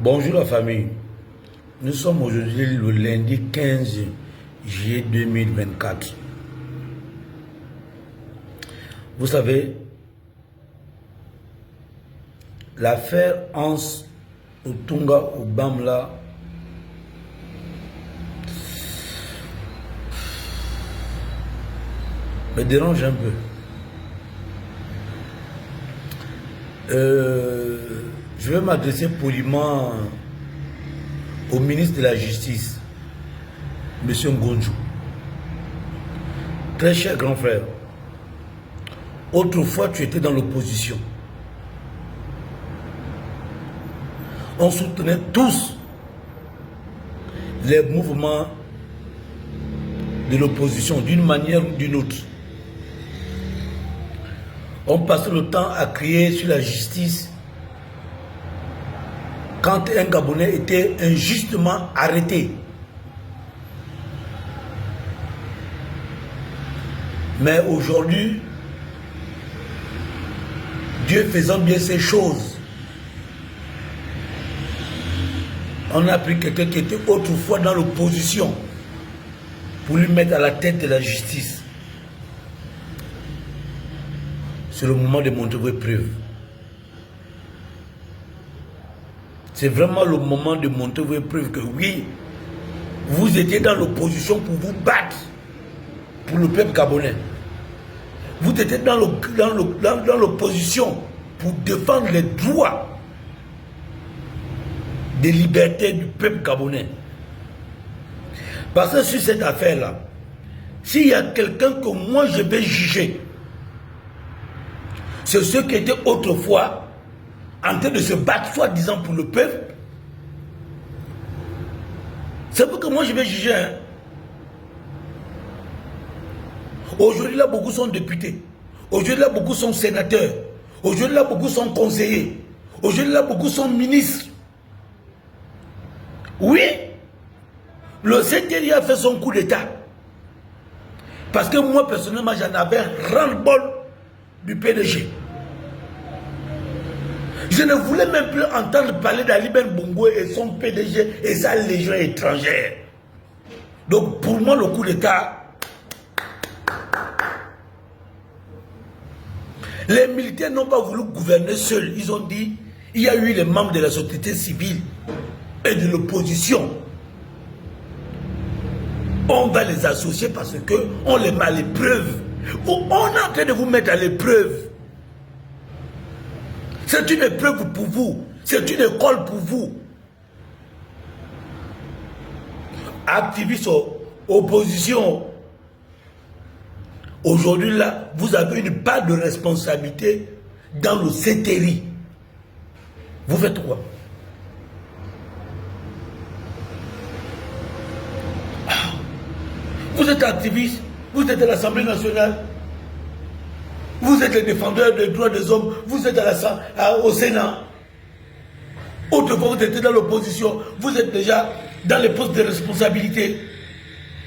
Bonjour la famille. Nous sommes aujourd'hui le lundi 15 juillet 2024. Vous savez, l'affaire Hans Otunga Obamla me dérange un peu. Je vais m'adresser poliment au ministre de la Justice, M. Ngonjou. Très cher grand frère, autrefois tu étais dans l'opposition. On soutenait tous les mouvements de l'opposition d'une manière ou d'une autre. On passait le temps à crier sur la justice quand un Gabonais était injustement arrêté. Mais aujourd'hui, Dieu faisant bien ces choses, on a pris quelqu'un qui était autrefois dans l'opposition pour lui mettre à la tête de la justice. C'est le moment de montrer vos preuves. C'est vraiment le moment de montrer vos preuves que oui, vous étiez dans l'opposition pour vous battre pour le peuple gabonais. Vous étiez dans l'opposition pour défendre les droits des libertés du peuple gabonais. Parce que sur cette affaire-là, s'il y a quelqu'un que moi je vais juger, c'est ceux qui étaient autrefois en train de se battre, soi-disant, pour le peuple. C'est pour que moi je vais juger. Hein. Aujourd'hui, là, beaucoup sont députés. Aujourd'hui, là, beaucoup sont sénateurs. Aujourd'hui, là, beaucoup sont conseillers. Aujourd'hui, là, beaucoup sont ministres. Oui, le CTRI a fait son coup d'État. Parce que moi, personnellement, j'en avais ras-le-bol du PDG. Je ne voulais même plus entendre parler d'Ali Ben Bongo et son PDG et sa légion étrangère. Donc pour moi, le coup d'État, les militaires n'ont pas voulu gouverner seuls. Ils ont dit, il y a eu les membres de la société civile et de l'opposition. On va les associer parce qu'on les met à l'épreuve. On est en train de vous mettre à l'épreuve. C'est une épreuve pour vous. C'est une école pour vous. Activistes, opposition. Aujourd'hui, là, vous avez une part de responsabilité dans le CTRI. Vous faites quoi? Vous êtes activiste, vous êtes à l'Assemblée nationale. Vous êtes les défendeurs des droits des hommes, vous êtes au Sénat. Autrefois, vous étiez dans l'opposition, vous êtes déjà dans les postes de responsabilité.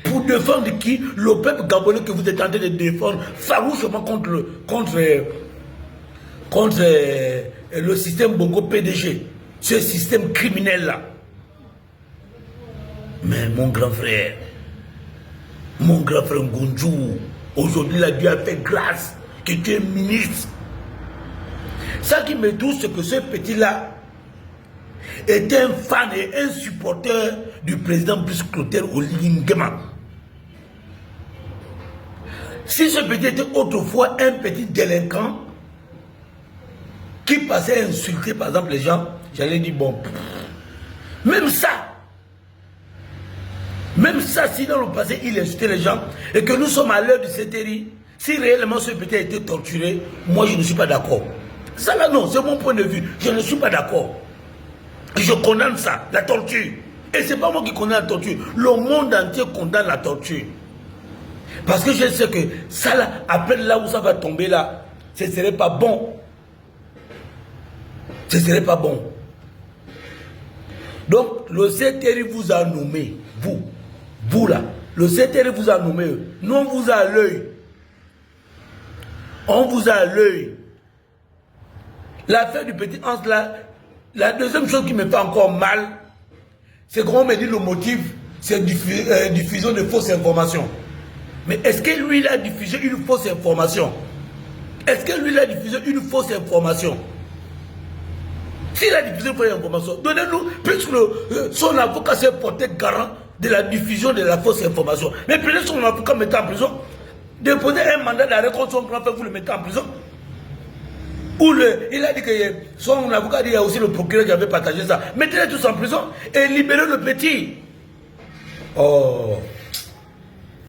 Pour défendre qui? Le peuple gabonais que vous êtes en train de défendre farouchement contre le système Bongo PDG, ce système criminel-là. Mais mon grand frère Ngonjou, aujourd'hui, la Dieu a fait grâce. Que tu es ministre. Ça qui me touche, c'est que ce petit-là est un fan et un supporter du président Brice Clotaire Oligui Nguema. Si ce petit était autrefois un petit délinquant qui passait à insulter par exemple les gens, j'allais dire bon, même ça, si dans le passé il insultait les gens et que nous sommes à l'heure du CTRI, si réellement ce petit a été torturé, moi je ne suis pas d'accord. Ça là non, c'est mon point de vue. Je ne suis pas d'accord. Je condamne ça, la torture. Et c'est pas moi qui condamne la torture. Le monde entier condamne la torture. Parce que je sais que ça là, après là où ça va tomber là, ce ne serait pas bon. Ce ne serait pas bon. Donc le CTRI vous a nommé, vous là, le CTRI vous a nommé, nous on vous a à l'œil. On vous a à l'œil. L'affaire du petit Hans là, la deuxième chose qui me fait encore mal, c'est qu'on me dit le motif, c'est diffusion de fausses informations. Mais est-ce que lui, il a diffusé une fausse information? Est-ce que lui, il a diffusé une fausse information? S'il a diffusé une fausse information, donnez-nous, puisque son avocat s'est porté garant de la diffusion de la fausse information. Mais prenez son avocat, mettez en prison, déposez un mandat d'arrêt contre son grand frère, vous le mettez en prison. Ou il a dit que son avocat dit qu'il y a aussi le procureur qui avait partagé ça. Mettez-les tous en prison et libérez le petit. Oh.